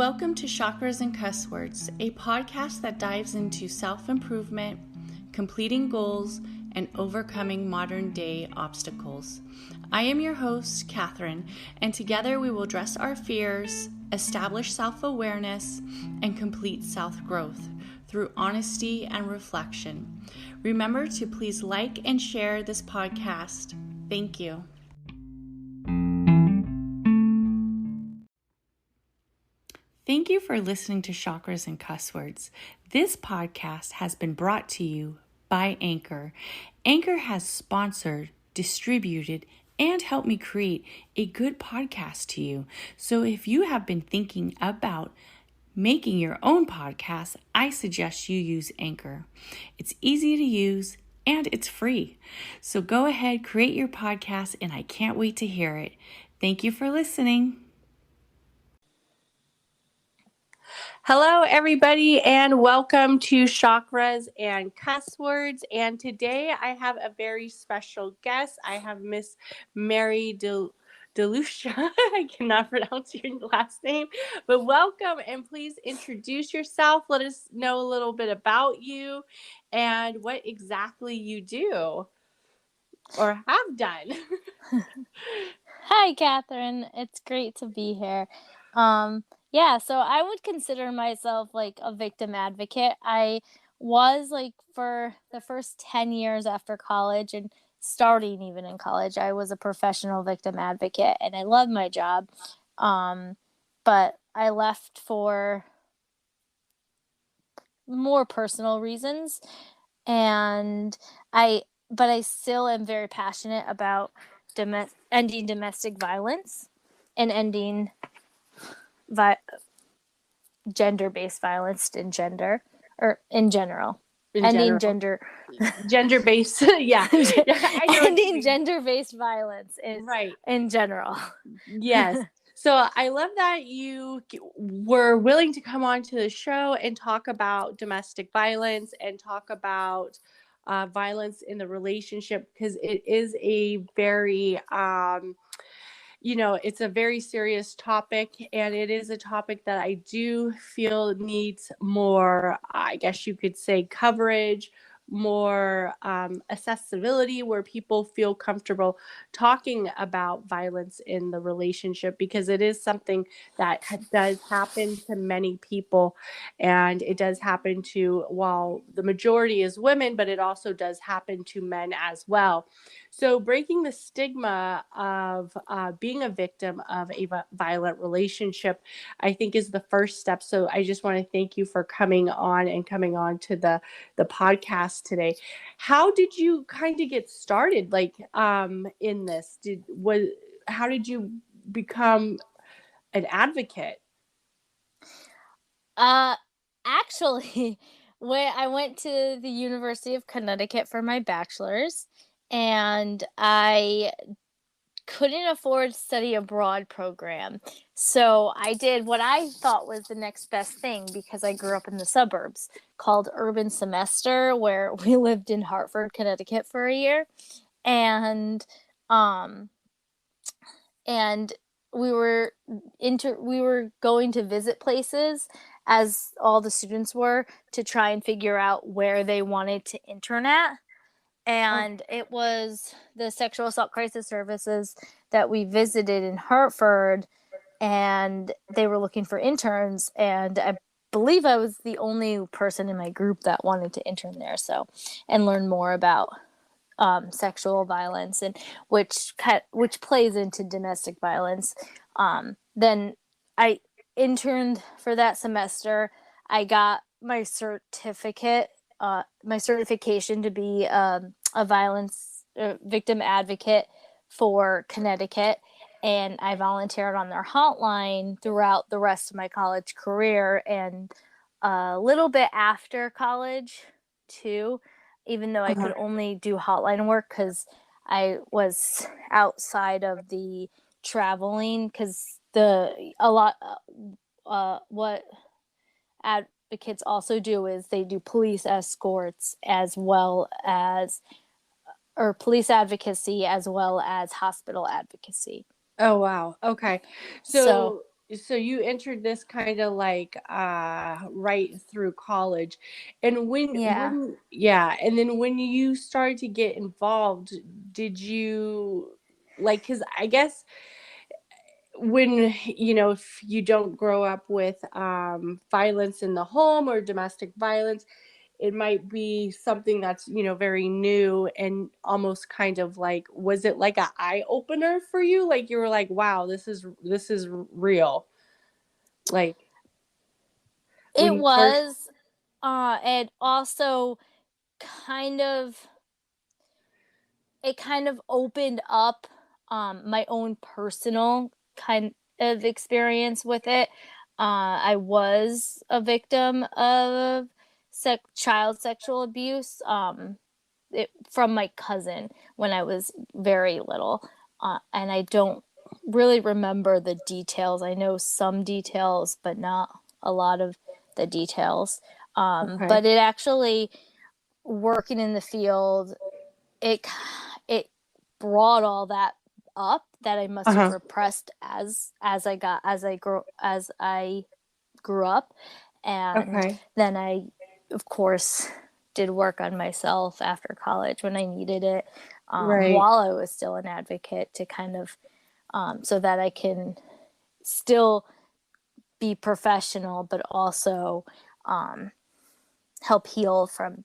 Welcome to Chakras and Cuss Words, a podcast that dives into self-improvement, completing goals, and overcoming modern-day obstacles. I am your host, Catherine, and together we will address our fears, establish self-awareness, and complete self-growth through honesty and reflection. Remember to please like and share this podcast. Thank you. Thank you for listening to Chakras and Cuss Words. This podcast has been brought to you by Anchor. Anchor has sponsored, distributed, and helped me create a good podcast to you. So if you have been thinking about making your own podcast, I suggest you use Anchor. It's easy to use and it's free. So go ahead, create your podcast, and I can't wait to hear it. Thank you for listening. Hello, everybody, and welcome to Chakras and Cuss Words. And today I have a very special guest. I have Miss Mary DeLucia. I cannot pronounce your last name, but welcome, and please introduce yourself. Let us know a little bit about you and what exactly you do or have done. Hi, Catherine. It's great to be here. So I would consider myself like a victim advocate. I was for the first 10 years after college and starting even in college, I was a professional victim advocate and I loved my job. But I left for more personal reasons, but I still am very passionate about ending domestic violence and ending gender-based violence in general. Ending gender-based, yeah. Ending gender-based violence in general. Yes. So I love that you were willing to come on to the show and talk about domestic violence and talk about violence in the relationship, because it is a very it's a very serious topic, and it is a topic that I do feel needs more, I guess you could say, coverage, more accessibility, where people feel comfortable talking about violence in the relationship, because it is something that does happen to many people, and it does happen to, while the majority is women, but it also does happen to men as well. So breaking the stigma of being a victim of a violent relationship, I think, is the first step. So I just want to thank you for coming on to the podcast today. How did you kind of get started in this? How did you become an advocate? Actually, when I went to the University of Connecticut for my bachelor's, and I couldn't afford study abroad program. So I did what I thought was the next best thing, because I grew up in the suburbs, called Urban Semester, where we lived in Hartford, Connecticut for a year. And we were going to visit places, as all the students were, to try and figure out where they wanted to intern at. And it was the Sexual Assault Crisis Services that we visited in Hartford, and they were looking for interns, and I believe I was the only person in my group that wanted to intern there, and learn more about sexual violence, and which plays into domestic violence. Then I interned for that semester. I got my certification to be a violence victim advocate for Connecticut, and I volunteered on their hotline throughout the rest of my college career, and a little bit after college too, even though I could only do hotline work because I was outside of the traveling, because what advocates also do is they do police escorts or police advocacy as well as hospital advocacy. Oh, wow. Okay. So so you entered this kind of like right through college, and Yeah. and then when you started to get involved, did you like, because I guess when if you don't grow up with violence in the home or domestic violence, it might be something that's very new, and almost kind of like, was it like an eye opener for you, like you were like, wow, this is real, like when It you first. was, and also kind of it kind of opened up my own personal kind of experience with it. I was a victim of child sexual abuse from my cousin when I was very little, and I don't really remember the details. I know some details, but not a lot of the details. Okay. But it actually, working in the field, it it brought all that up that I must have Uh-huh. repressed as I grew up, and Okay. then I, of course, did work on myself after college when I needed it, Right. while I was still an advocate, to kind of so that I can still be professional, but also um, help heal from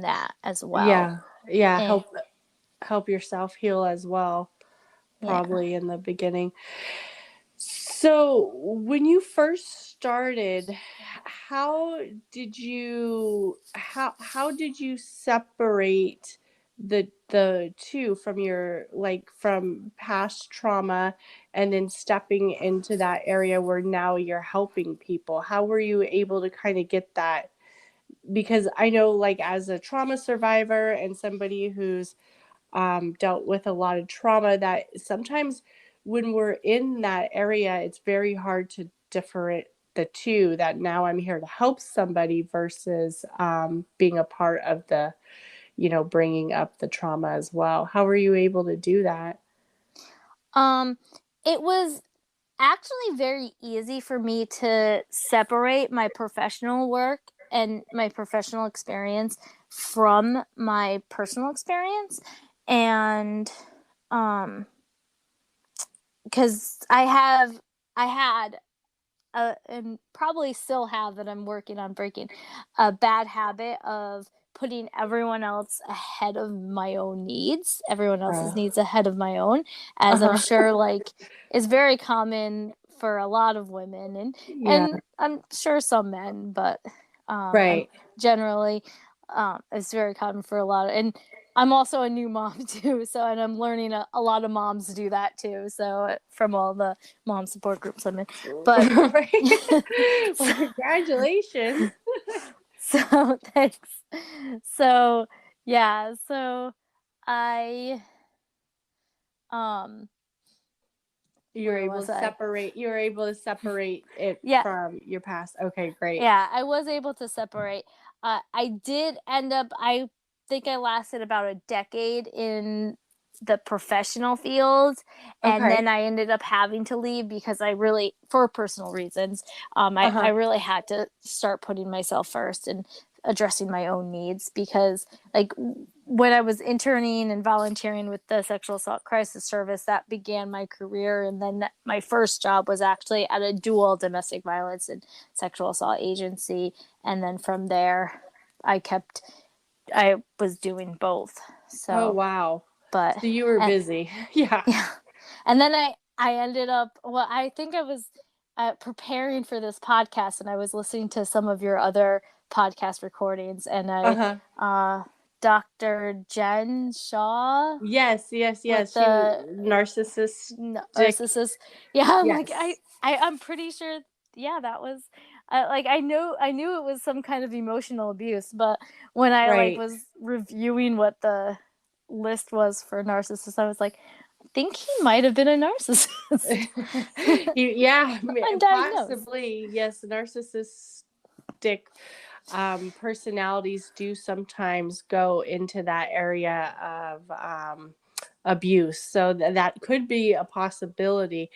that as well. Yeah. Yeah, Eh, help yourself heal as well, yeah. probably in the beginning. So, when you first started, how did you separate the two from your, like, from past trauma, and then stepping into that area where now you're helping people? How were you able to kind of get that? Because I know, like, as a trauma survivor and somebody who's dealt with a lot of trauma, that sometimes when we're in that area, it's very hard to differentiate the two, that now I'm here to help somebody versus being a part of the, bringing up the trauma as well. How were you able to do that? Um, it was actually very easy for me to separate my professional work and my professional experience from my personal experience. And because I had and probably still have, that I'm working on breaking, a bad habit of putting everyone else ahead of my own needs, everyone else's Uh, needs ahead of my own, as I'm uh-huh. sure like is very common for a lot of women, Yeah. and I'm sure some men, but I'm Right. generally it's very common for a lot and I'm also a new mom too, so, and I'm learning a lot of moms do that too. So from all the mom support groups I'm in, but Right. Well, so, congratulations. so thanks. So yeah, so I um where was I? You were able to separate it Yeah, from your past. Okay, great. yeah, I was able to separate. I did end up, I think I lasted about a decade in the professional field. And then Okay. I ended up having to leave because I really, for personal reasons, I Uh-huh. really had to start putting myself first and addressing my own needs because, like, when I was interning and volunteering with the sexual assault crisis service, that began my career. And then my first job was actually at a dual domestic violence and sexual assault agency. And then from there, I kept, I was doing both. Oh, So, wow. but, So you were and busy. Yeah. yeah. And then I ended up, well, I think I was preparing for this podcast and I was listening to some of your other podcast recordings and Uh-huh. uh, Dr. Jen Shaw Yes, yes, with yes. She was the narcissistic. narcissist. Yeah, I'm like, Yes. I'm pretty sure. Yeah, that was like I knew it was some kind of emotional abuse, but when I like Right. was reviewing what the list was for narcissist, I was like, I think he might have been a narcissist. Yeah, Undiagnosed. possibly. Yes, narcissistic personalities do sometimes go into that area of abuse. So that could be a possibility.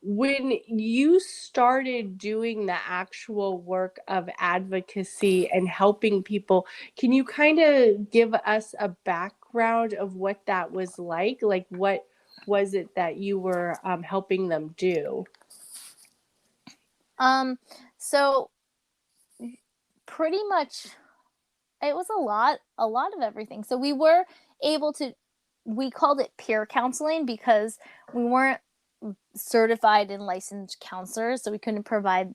When you started doing the actual work of advocacy and helping people, can you kind of give us a background of what that was like? Like, what was it that you were helping them do? So pretty much it was a lot of everything. So we were able to, we called it peer counseling because we weren't certified and licensed counselors, so we couldn't provide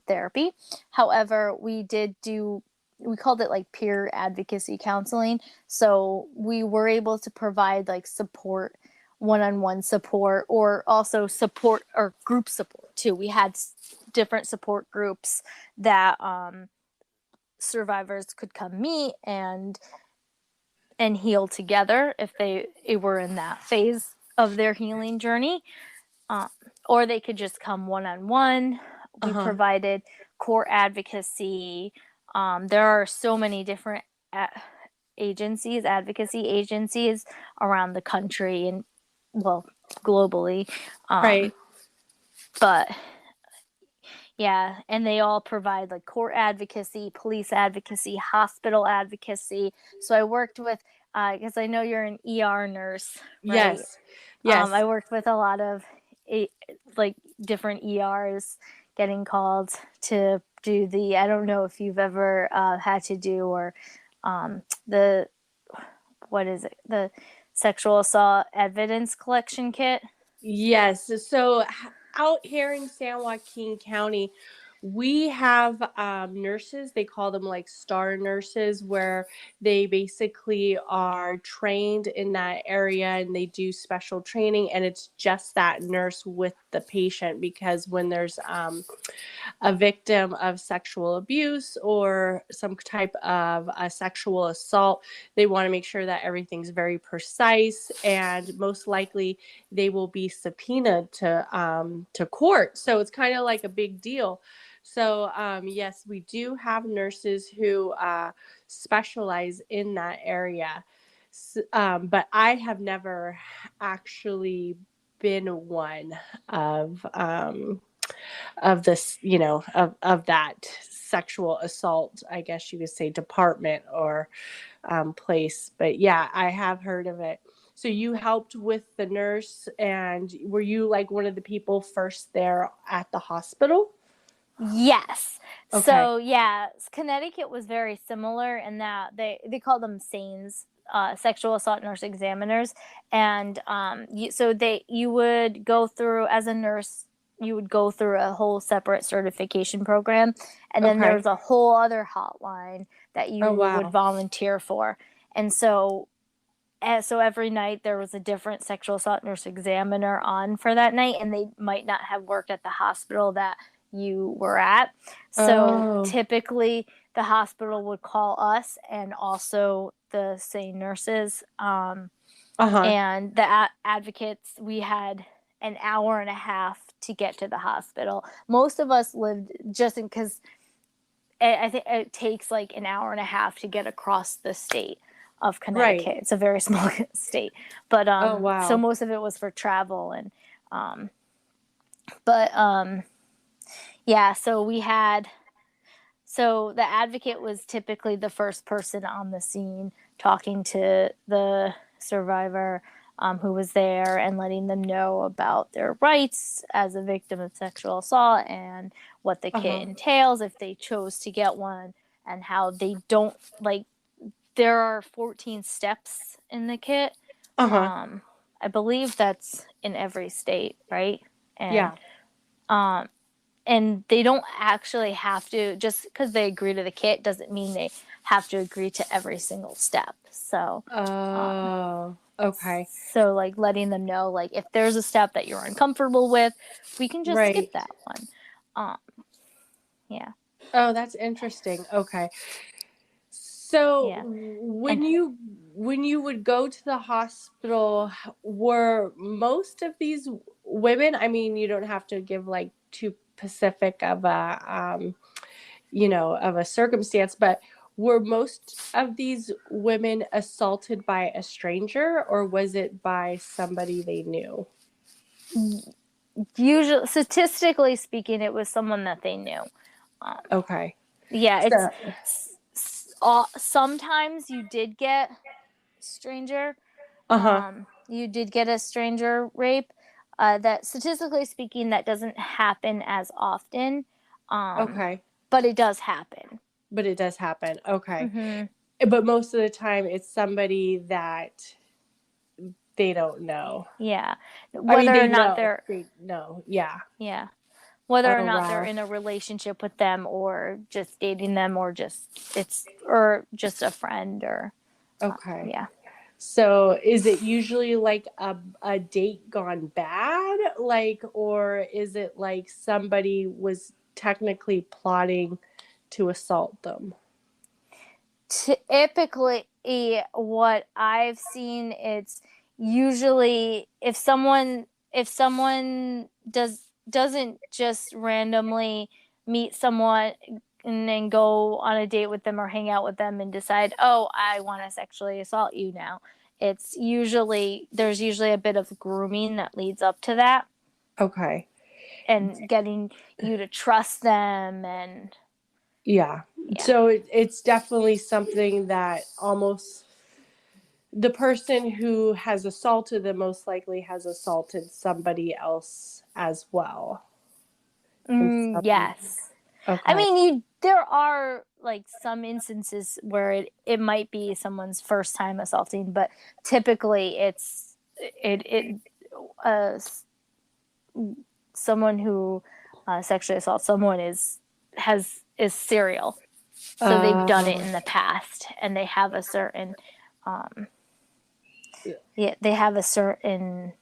therapy. However, we called it like peer advocacy counseling. So we were able to provide like support, one-on-one support, or also support or group support too. We had different support groups that survivors could come meet and heal together if they were in that phase of their healing journey, or they could just come one-on-one. We Uh-huh. provided court advocacy. There are so many different advocacy agencies around the country and, well, globally. Right. But yeah, and they all provide like court advocacy, police advocacy, hospital advocacy. So I worked with, because I know you're an ER nurse, right? Yes. Yes. I worked with a lot of like different ERs getting called to do the, I don't know if you've ever had to do, or the, what is it? The sexual assault evidence collection kit. Yes. So out here in San Joaquin County, we have nurses. They call them like star nurses, where they basically are trained in that area and they do special training. And it's just that nurse with the patient, because when there's a victim of sexual abuse or some type of a sexual assault, they want to make sure that everything's very precise, and most likely they will be subpoenaed to court. So it's kind of like a big deal. So yes, we do have nurses who specialize in that area. But I have never actually been one of this, of that sexual assault, I guess you could say, department or place. But yeah, I have heard of it. So you helped with the nurse, and were you like one of the people first there at the hospital? Yes. Okay. So yeah, Connecticut was very similar in that they call them SANES, sexual assault nurse examiners, and you would go through, as a nurse, you would go through a whole separate certification program, and then Okay. there's a whole other hotline that Oh, you would wow. volunteer for, and so every night there was a different sexual assault nurse examiner on for that night, and they might not have worked at the hospital that you were at. So Oh. typically the hospital would call us and also the same nurses. Uh-huh. And the advocates, we had an hour and a half to get to the hospital. Most of us lived just in, because I think it takes like an hour and a half to get across the state of Right. Connecticut. It's a very small state, but Oh, so wow. most of it was for travel, and but yeah. So the advocate was typically the first person on the scene, talking to the survivor who was there and letting them know about their rights as a victim of sexual assault and what the kit Uh-huh. entails if they chose to get one, and how they don't, like, there are 14 steps in the kit. Uh-huh. I believe that's in every state, right? And Yeah. um, and they don't actually have to, just because they agree to the kit doesn't mean they have to agree to every single step. So Oh, okay. like letting them know, like, if there's a step that you're uncomfortable with, we can just skip Right. that one. um yeah. Oh, that's interesting. Okay. So Yeah. And when you would go to the hospital, were most of these women, I mean, you don't have to give like too specific of a of a circumstance, but Were most of these women assaulted by a stranger, or was it by somebody they knew? Usually, statistically speaking, it was someone that they knew. Okay. Yeah, So, sometimes you did get stranger. uh-huh. You did get a stranger rape. That statistically speaking, that doesn't happen as often. Okay. But it does happen. But it does happen. Okay. Mm-hmm. But most of the time it's somebody that they don't know. Yeah. I mean, Whether or they not know. they're They know. Yeah. Yeah. Whether or Oh, not they're wow. in a relationship with them or just dating them or just a friend or Okay. yeah. So is it usually like a date gone bad? Like, or is it like somebody was technically plotting to assault them? Typically what I've seen, it's usually if someone doesn't just randomly meet someone and then go on a date with them or hang out with them and decide, oh, I want to sexually assault you now. There's usually a bit of grooming that leads up to that, Okay. and getting you to trust them. And Yeah. yeah. So it's definitely something that almost the person who has assaulted them most likely has assaulted somebody else as well. In some, Yes. I okay. mean, there are like some instances where it might be someone's first time assaulting, but typically it uh someone who sexually assaults someone is serial. So they've done it Uh, in the past, and they have a certain um yeah, they have a certain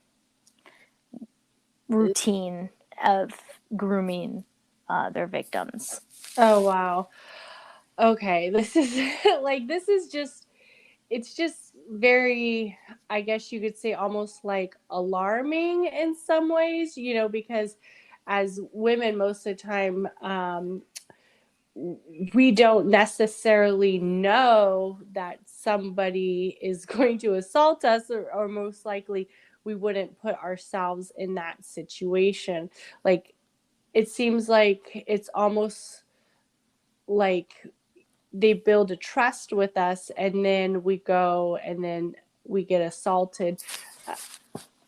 routine of grooming their victims. oh, wow. Okay. This is like, this is just, it's just very, I guess you could say, almost like alarming in some ways, because as women, most of the time, we don't necessarily know that somebody is going to assault us, or most likely we wouldn't put ourselves in that situation. Like, it seems like it's almost like they build a trust with us, and then we go and then we get assaulted.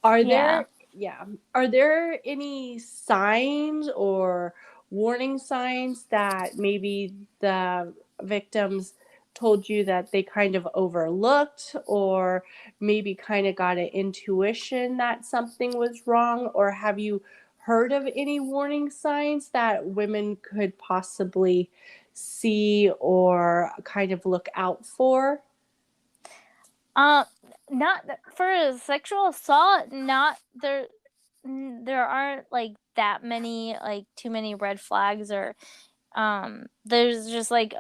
Are Yeah. there, yeah, are there any signs or warning signs that maybe the victims told you that they kind of overlooked, or maybe kind of got an intuition that something was wrong? Or have you heard of any warning signs that women could possibly see or kind of look out for? Uh, Not for sexual assault. Not there. There aren't like that many, like too many red flags, or there's just like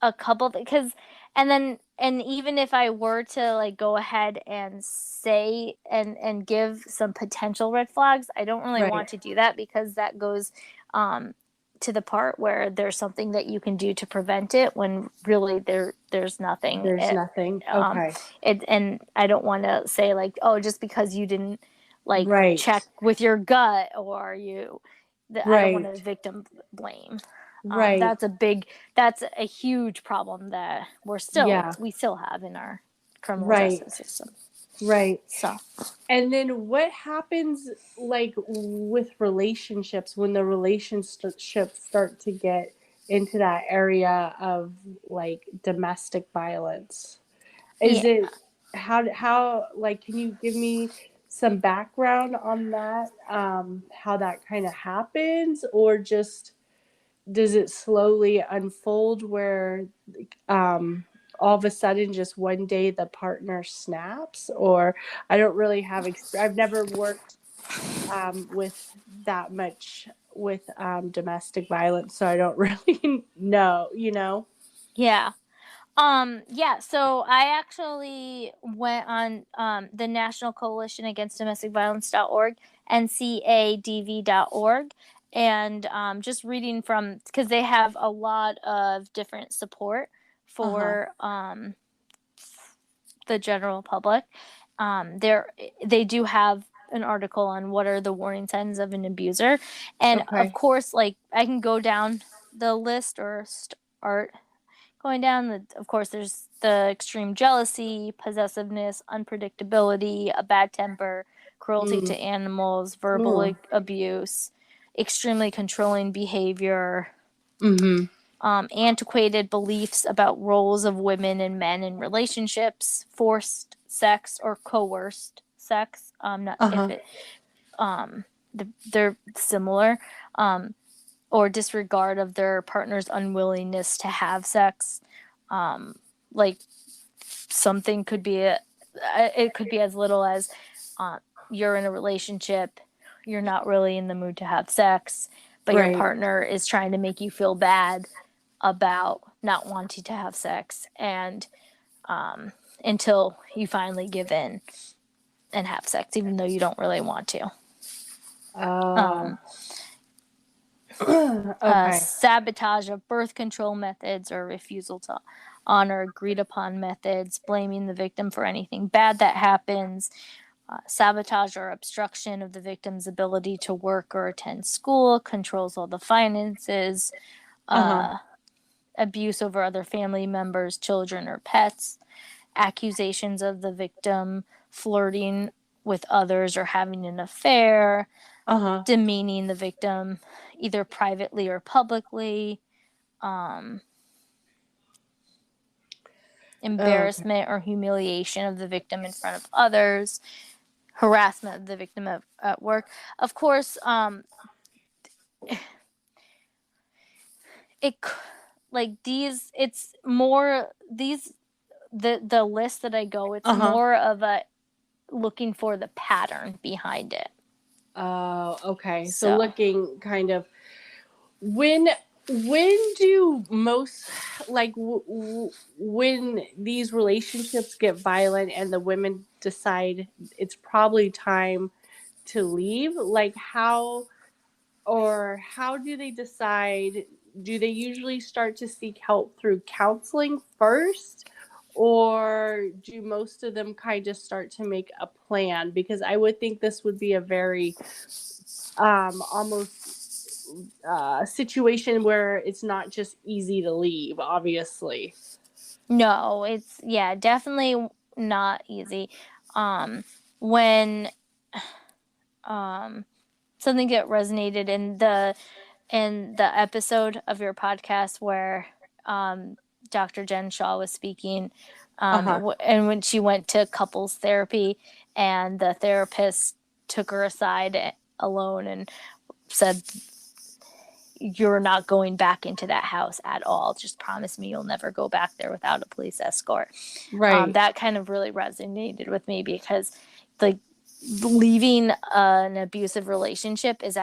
a couple, because and even if I were to like go ahead and say and give some potential red flags, I don't really Right. want to do that, because that goes um to the part where there's something that you can do to prevent it, when really there's nothing. There's nothing. Um Okay. and I don't want to say like, oh, just because you didn't like check Right. with your gut, or I don't want Right. to victim blame. Right. That's a huge problem that Yeah. we still have in our criminal Right. justice system. Right. So, And then what happens, like, with relationships, when the relationships start to get into that area of like domestic violence? Is yeah. it, how like, can you give me some background on that? How that kind of happens, or just does it slowly unfold where um all of a sudden just one day the partner snaps? Or I don't really have I've never worked with that much with domestic violence, so I don't really know. Yeah. Yeah, so I actually went on the National Coalition Against Domestic Violence.org, ncadv.org, And just reading from, because they have a lot of different support for the general public. They do have an article on what are the warning signs of an abuser, and of course, like, I can go down the list or start going down. Of course, there's the extreme jealousy, possessiveness, unpredictability, a bad temper, cruelty to animals, verbal abuse, extremely controlling behavior, antiquated beliefs about roles of women and men in relationships, forced sex or coerced sex. Not if it they're similar, or disregard of their partner's unwillingness to have sex. Like, something could be it could be as little as you're in a relationship, you're not really in the mood to have sex, but your partner is trying to make you feel bad about not wanting to have sex, and until you finally give in and have sex, even though you don't really want to. Sabotage of birth control methods or refusal to honor agreed upon methods, blaming the victim for anything bad that happens, sabotage or obstruction of the victim's ability to work or attend school, controls all the finances, abuse over other family members, children, or pets, accusations of the victim flirting with others or having an affair, demeaning the victim either privately or publicly, embarrassment or humiliation of the victim in front of others, harassment of the victim at work. Of course, it's more the list that I go, it's more of a looking for the pattern behind it. Oh, okay. So looking kind of when do most, like, when these relationships get violent and the women decide it's probably time to leave, like, how do they decide? Do they usually start to seek help through counseling first, or do most of them kind of start to make a plan? Because I would think this would be a very almost situation where it's not just easy to leave, obviously. No, it's definitely not easy. When something that resonated in the episode of your podcast where Dr. Jen Shaw was speaking, and when she went to couples therapy, and the therapist took her aside alone and said, "You're not going back into that house at all. Just promise me you'll never go back there without a police escort." Right. That kind of really resonated with me, because, like, leaving an abusive relationship is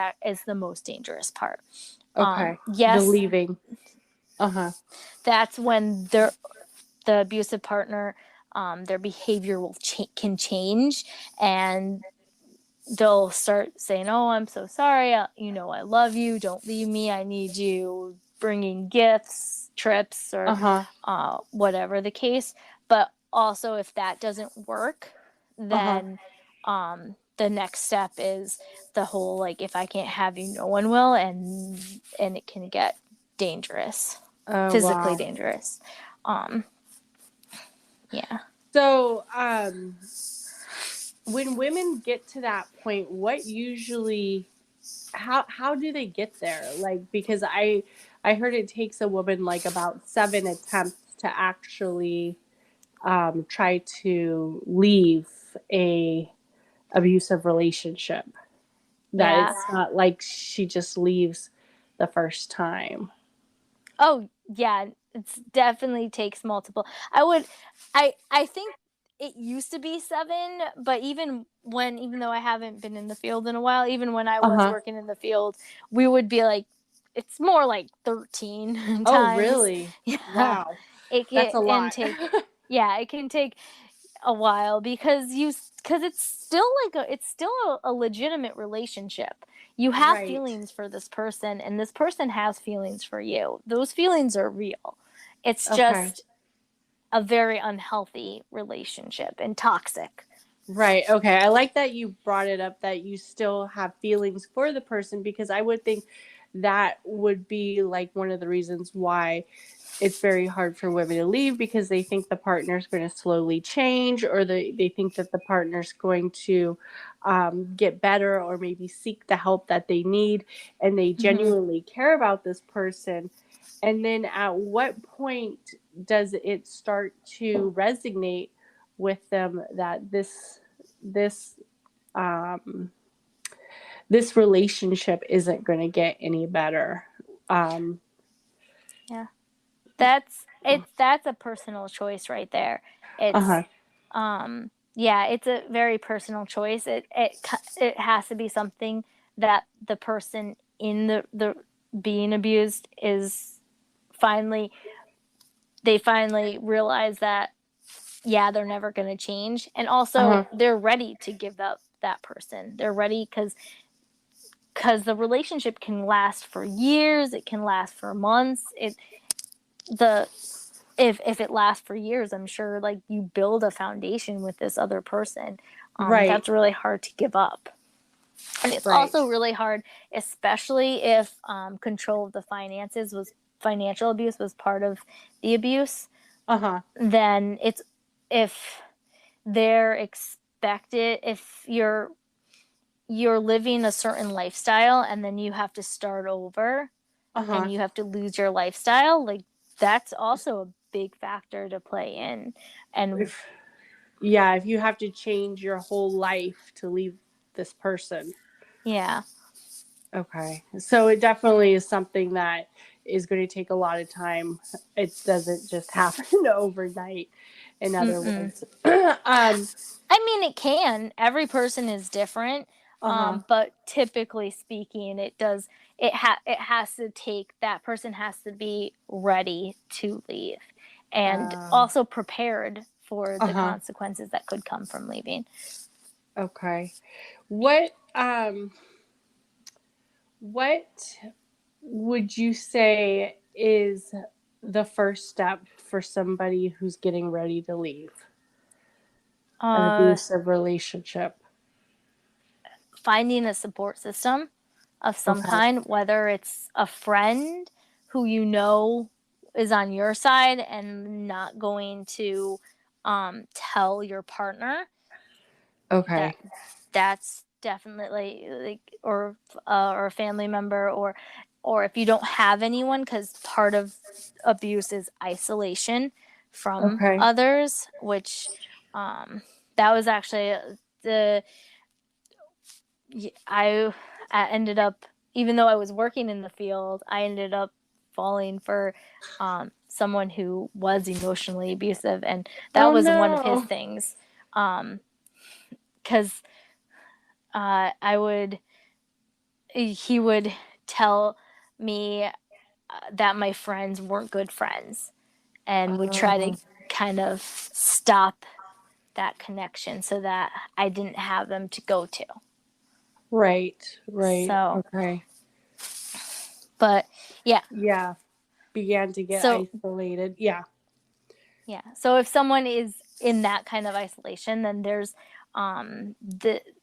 the most dangerous part. Yes, the leaving. That's when the abusive partner, their behavior can change, and they'll start saying, "Oh, I'm so sorry. I love you. Don't leave me. I need you." Bringing gifts, trips, or whatever the case. But also, if that doesn't work, then the next step is the whole, like, if I can't have you, no one will, and it can get dangerous, physically dangerous. Yeah. So, when women get to that point, what usually, how do they get there? Like, because I heard it takes a woman like about 7 attempts to actually try to leave a abusive relationship. That it's not like she just leaves the first time. Oh, yeah, it definitely takes multiple. I think it used to be 7, but even though I haven't been in the field in a while, even when I was working in the field, we would be like, it's more like 13 times. Oh, really? Yeah. Wow. That's a lot. It can take a while, because because it's still a legitimate relationship. You have Right. feelings for this person, and this person has feelings for you. Those feelings are real. It's Okay. just a very unhealthy relationship and toxic. Right. Okay. I like that you brought it up that you still have feelings for the person, because I would think that would be like one of the reasons why it's very hard for women to leave, because they think the partner's going to slowly change, or they think that the partner's going to get better, or maybe seek the help that they need, and they Mm-hmm. genuinely care about this person. And then at what point does it start to resonate with them that this um, this relationship isn't going to get any better? Um, Yeah. That's a personal choice right there. uh-huh. It's yeah, it's a very personal choice. It has to be something that the person in the being abused is finally they finally realize that, yeah, they're never going to change, and also Uh-huh. they're ready to give up that person. They're ready because the relationship can last for years, it can last for months. The if it lasts for years, I'm sure like you build a foundation with this other person. Right. That's really hard to give up. And it's Right. also really hard, especially if control of the finances was financial abuse was part of the abuse. Uh-huh. Then it's if they're expected, if you're living a certain lifestyle and then you have to start over Uh-huh. and you have to lose your lifestyle, like that's also a big factor to play in. And If Yeah, if you have to change your whole life to leave this person. yeah. Okay. So it definitely is something that is going to take a lot of time. It doesn't just happen overnight, in other Mm-mm. words. um I mean, it can. Every person is different, uh-huh. but typically speaking, it has to take that person has to be ready to leave, and Uh, also prepared for the uh-huh. consequences that could come from leaving. Okay. What would you say is the first step for somebody who's getting ready to leave an Uh, abusive relationship? Finding a support system of some Okay. kind, whether it's a friend who you know is on your side and not going to tell your partner. Okay. That's definitely like, or a family member, or if you don't have anyone, because part of abuse is isolation from Okay. others, which that was actually the I ended up, even though I was working in the field, I ended up falling for someone who was emotionally abusive, and that Oh was one of his no. things. Because I would he would tell me that my friends weren't good friends, and would try to Um, kind of stop that connection so that I didn't have them to go to. right. Right. So, Okay. but yeah, Yeah. Began to get so isolated. Yeah. yeah. So if someone is in that kind of isolation, then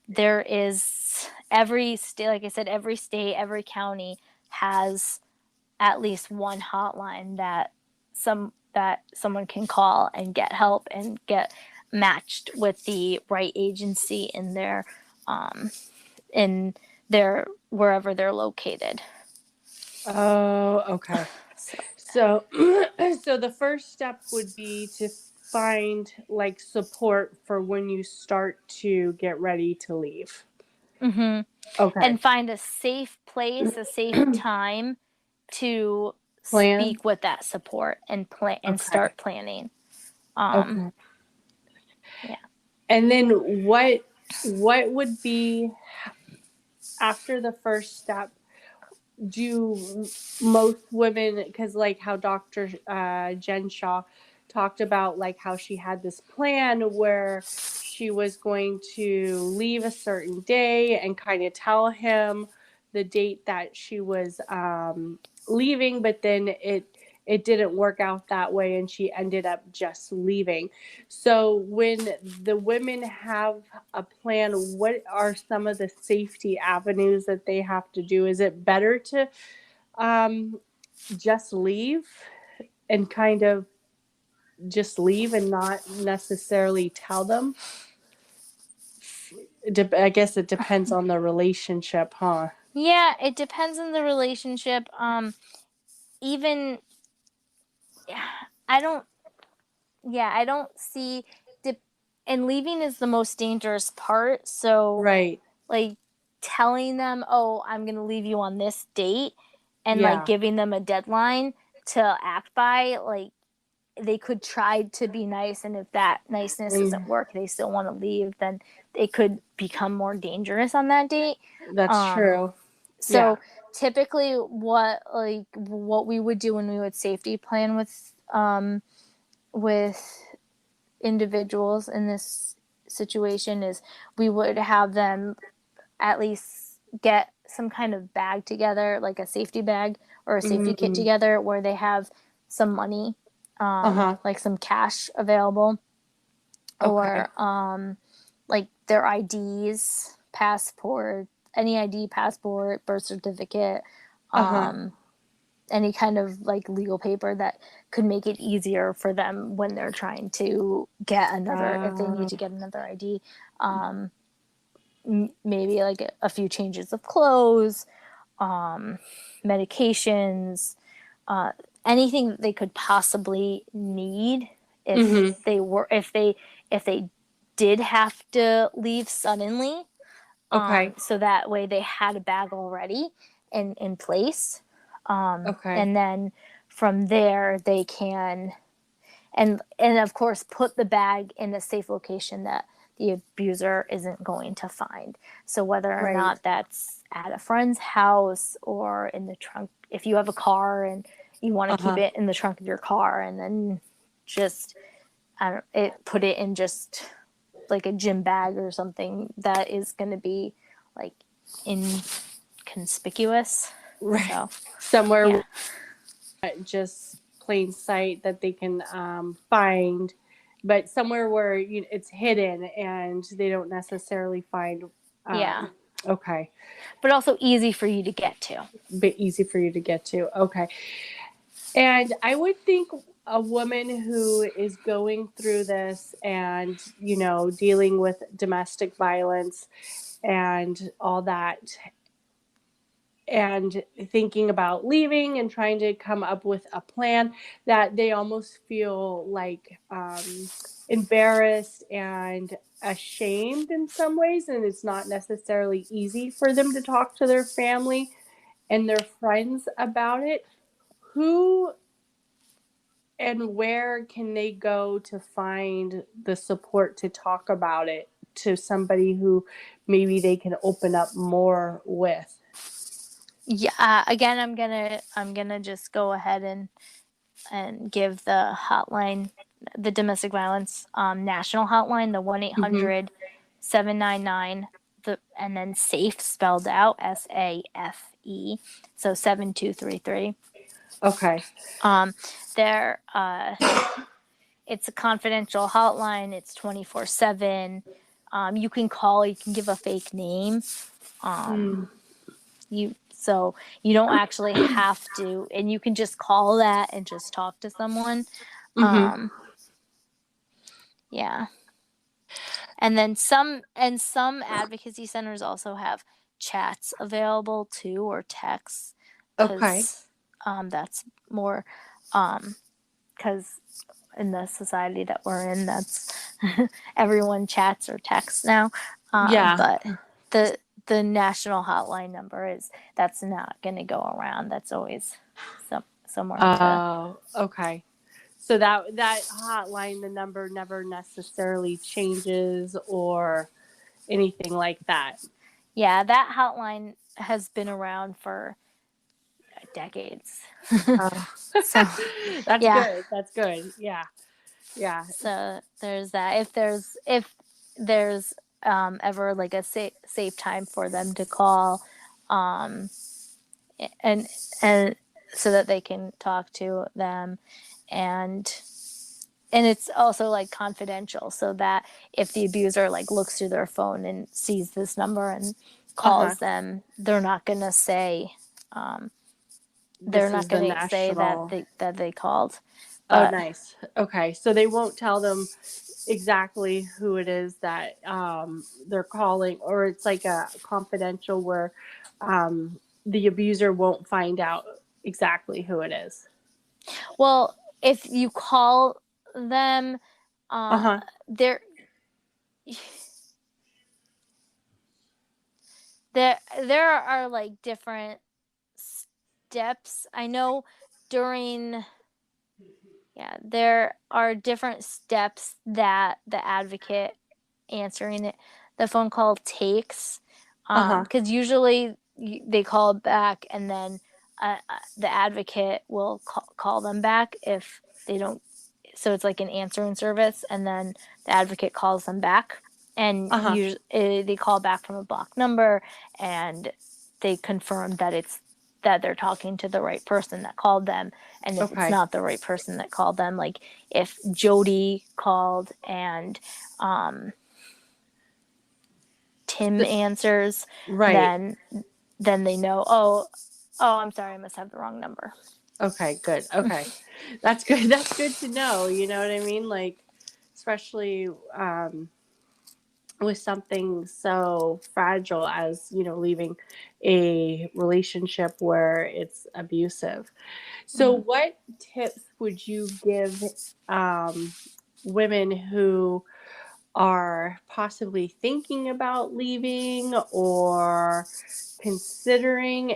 there is every state, like I said, every state, every county has at least one hotline that someone can call and get help and get matched with the right agency um in their wherever they're located. Oh, okay. So, So, so the first step would be to find like support for when you start to get ready to leave. mm-hmm. Okay. And find a safe place, a safe time to Plan. speak with that support and plan and Okay. start planning. Um, Okay. yeah. And then what would be after the first step? Do most women, because like how Dr. Jen Shaw talked about, like how she had this plan where she was going to leave a certain day and kind of tell him the date that she was leaving, but then it didn't work out that way and she ended up just leaving. So when the women have a plan, what are some of the safety avenues that they have to do? Is it better to just leave and kind of just leave and not necessarily tell them? I guess it depends on the relationship, huh? Yeah, it depends on the relationship. Even I don't. Yeah, I don't see. And leaving is the most dangerous part. So, Right. like, telling them, "Oh, I'm gonna leave you on this date," and like Yeah. giving them a deadline to act by, like, they could try to be nice, and if that niceness doesn't And work, they still want to leave, then it could become more dangerous on that date. that's Um, true. Yeah. so typically, what we would do when we would safety plan with individuals in this situation is we would have them at least get some kind of bag together, like a safety bag or a safety kit Mm-hmm. together, where they have some money, Uh-huh. like some cash available, Okay. or like their IDs, passport, any ID, passport, birth certificate, Uh-huh. any kind of like legal paper that could make it easier for them when they're trying to get another, if they need Uh, to get another ID. Maybe like a few changes of clothes, medications, anything that they could possibly need if mm-hmm. they did have to leave suddenly. Okay. So that way they had a bag already in place, Okay. and then from there they can, and of course put the bag in a safe location that the abuser isn't going to find. So whether or Right. not that's at a friend's house or in the trunk, if you have a car and you want to keep Uh-huh. it in the trunk of your car, and then just put it in just like a gym bag or something that is going to be like inconspicuous. Right. So Somewhere yeah, just plain sight that they can find, but somewhere where it's hidden and they don't necessarily find. yeah, Okay, but also easy for you to get to. bit easy for you to get to. Okay, and I would think a woman who is going through this and dealing with domestic violence and all that and thinking about leaving and trying to come up with a plan, that they almost feel like embarrassed and ashamed in some ways, and it's not necessarily easy for them to talk to their family and their friends about it. Who and where can they go to find the support to talk about it to somebody who maybe they can open up more with? Yeah, again, I'm gonna just go ahead and give the hotline, the domestic violence national hotline, the 1-800-799, and then safe, spelled out SAFE, so 7233. Okay. There it's a confidential hotline. It's 24/7. You can call, you can give a fake name. Mm. So you don't actually have to, and you can just call that and just talk to someone. Mm-hmm. Yeah. And then some advocacy centers also have chats available too, or texts, Okay. because that's more, because in the society that we're in, that's everyone chats or texts now. Yeah. But the national hotline number that's not going to go around. That's always somewhere to. Oh, okay. So that hotline, the number never necessarily changes or anything like that. Yeah, that hotline has been around for decades. Oh. So That's yeah, good. That's good. Yeah. Yeah. so there's that. If there's ever like a safe time for them to call, um, and so that they can talk to them, and it's also like confidential, so that if the abuser like looks through their phone and sees this number and Uh-huh. calls them, they're not gonna say, This is the national. that they called. Oh, But nice. Okay. So they won't tell them exactly who it is that they're calling, or it's like a confidential where the abuser won't find out exactly who it is. well, if you call them, Uh uh, huh. there there are like different steps. I know during Yeah, there are different steps that the advocate answering the phone call takes. Uh huh. Because usually they call back, and then the advocate will call them back if they don't. So it's like an answering service, and then the advocate calls them back, and Uh huh. usually they call back from a blocked number, and they confirm that they're talking to the right person that called them. And if it's Okay. not the right person that called them, like if Jody called and um, Tim The, answers, right. then they know, oh, I'm sorry, I must have the wrong number. Okay. Good. Okay. That's good. That's good to know. You know what I mean? Like, especially with something so fragile as, leaving a relationship where it's abusive. So, Mhm. what tips would you give um, women who are possibly thinking about leaving or considering?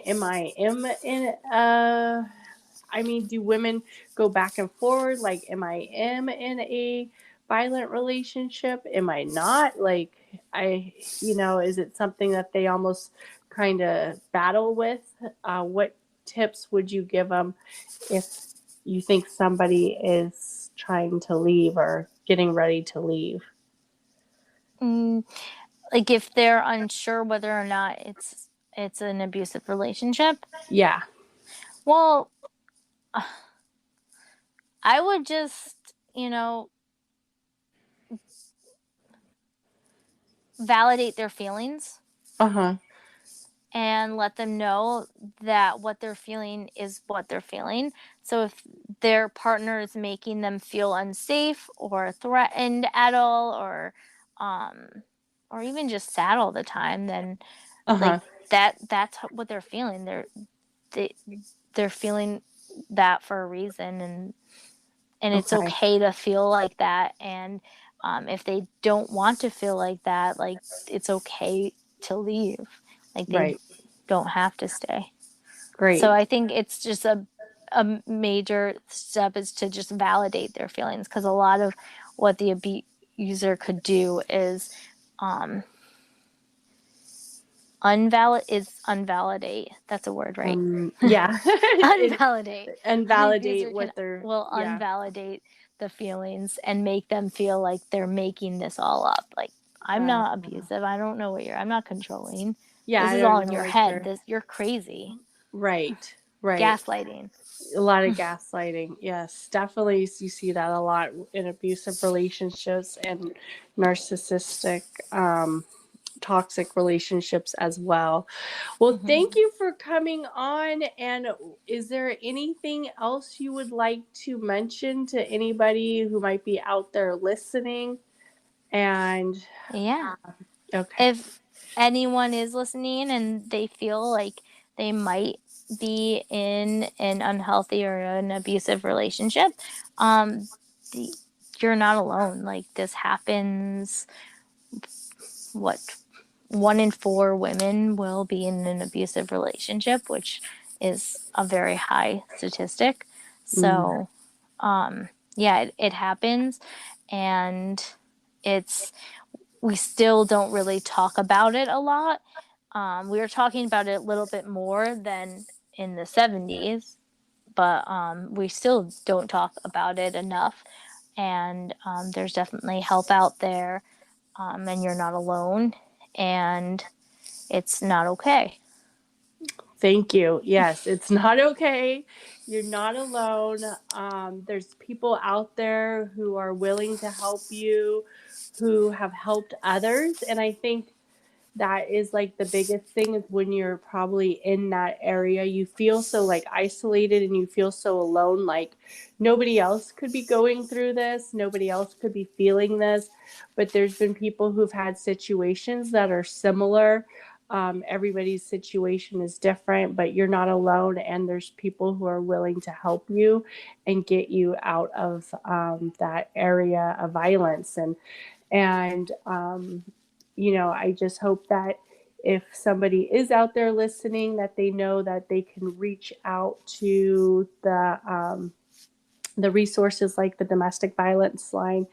Do women go back and forward? Like, am in a violent relationship? Am I not? Like, is it something that they almost kind of battle with? What tips would you give them if you think somebody is trying to leave or getting ready to leave? Mm, like if they're unsure whether or not it's an abusive relationship, Yeah. well, I would just, validate their feelings Uh huh. and let them know that what they're feeling is what they're feeling. So if their partner is making them feel unsafe or threatened at all, um or even just sad all the time, then Uh like huh. that's what they're feeling. They they're feeling that for a reason, and it's Okay. okay to feel like that. And if they don't want to feel like that, like it's okay to leave. Like they Right. don't have to stay. So Great. I think it's just a major step is to just validate their feelings, because a lot of what the abuser could do is um, unvalidate. That's a word, right? Yeah. Unvalidate. And The validate abuser what they're, will yeah. unvalidate the feelings and make them feel like they're making this all up. Like, I'm Uh, not abusive. I don't know I'm not controlling. yeah, This I is all don't in know your what head. you're, You're crazy. right. Right. Gaslighting. A lot of gaslighting. Yes, definitely. You see that a lot in abusive relationships and narcissistic, toxic relationships as well. Well, Mhm. thank you for coming on. And is there anything else you would like to mention to anybody who might be out there listening? And Yeah. okay. If anyone is listening and they feel like they might be in an unhealthy or an abusive relationship, um, the, you're not alone. Like, this happens. What, 1 in 4 women will be in an abusive relationship, which is a very high statistic. Mm, So, yeah, it happens, and it's we still don't really talk about it a lot. We were talking about it a little bit more than in the 70s, but we still don't talk about it enough. And there's definitely help out there. and you're not alone, and it's not okay. Thank you. Yes, it's not okay. You're not alone. There's people out there who are willing to help you, who have helped others. And I think that is like the biggest thing is when you're probably in that area, you feel so like isolated and you feel so alone, like nobody else could be going through this, nobody else could be feeling this. But there's been people who've had situations that are similar. Everybody's situation is different, but you're not alone, and there's people who are willing to help you and get you out of that area of violence. And I just hope that if somebody is out there listening, that they know that they can reach out to the resources like the domestic violence line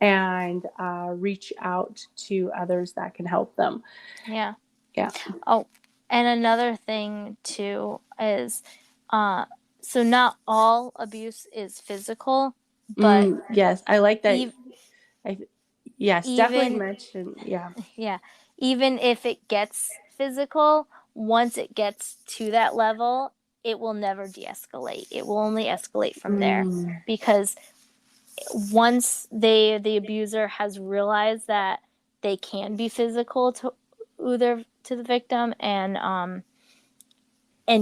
and reach out to others that can help them. Yeah. Yeah. Oh, and another thing too is, so not all abuse is physical, but Yes, I like that. Yes, definitely even mention. Yeah. yeah, even if it gets physical, once it gets to that level, it will never de-escalate. It will only escalate from there, because once the abuser has realized that they can be physical to the victim and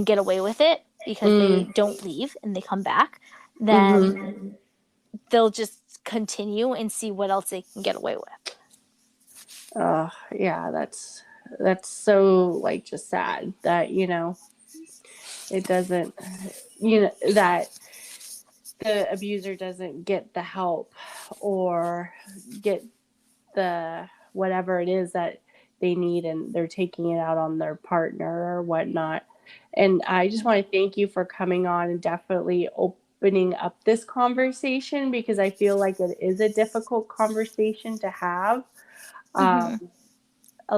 get away with it because they don't leave and they come back, then they'll just continue and see what else they can get away with. Yeah, that's so like just sad that it doesn't that the abuser doesn't get the help or get the whatever it is that they need, and they're taking it out on their partner or whatnot. And I just want to thank you for coming on and definitely opening up this conversation, because I feel like it is a difficult conversation to have. A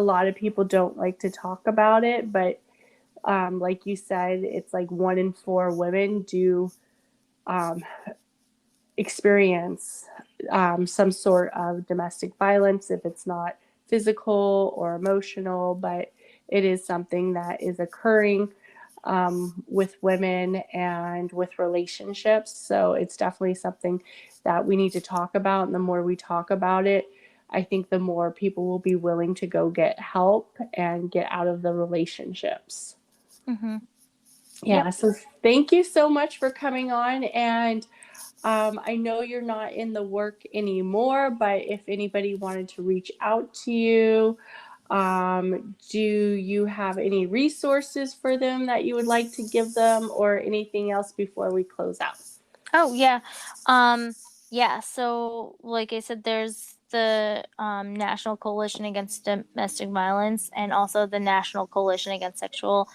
lot of people don't like to talk about it, but like you said, it's like 1 in 4 women do experience some sort of domestic violence, if it's not physical or emotional, but it is something that is occurring with women and with relationships. So it's definitely something that we need to talk about. And the more we talk about it, I think the more people will be willing to go get help and get out of the relationships. Yeah. Yep. So thank you so much for coming on. And I know you're not in the work anymore, but if anybody wanted to reach out to you, do you have any resources for them that you would like to give them, or anything else before we close out? Oh, yeah. Yeah, so like I said, there's the National Coalition Against Domestic Violence, and also the National Coalition Against Sexual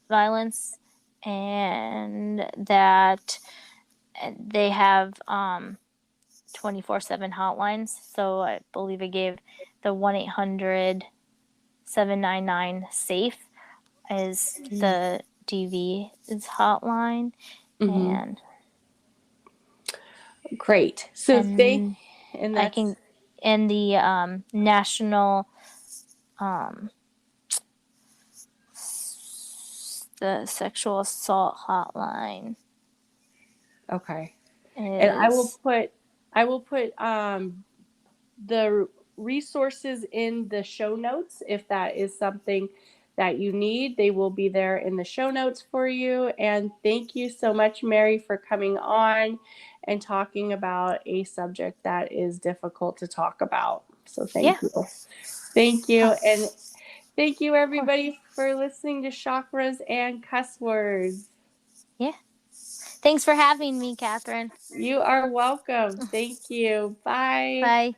Violence, and that they have 24/7 hotlines. So I believe I gave the 1-800-799-SAFE is the DV's hotline. And great. So the national the sexual assault hotline. Okay. And I will put the resources in the show notes. If that is something that you need, they will be there in the show notes for you. And thank you so much, Mary, for coming on and talking about a subject that is difficult to talk about. So thank you. Thank you. And thank you, everybody, for listening to Chakras and Cuss Words. Yeah. Thanks for having me, Catherine. You are welcome. Thank you. Bye. Bye.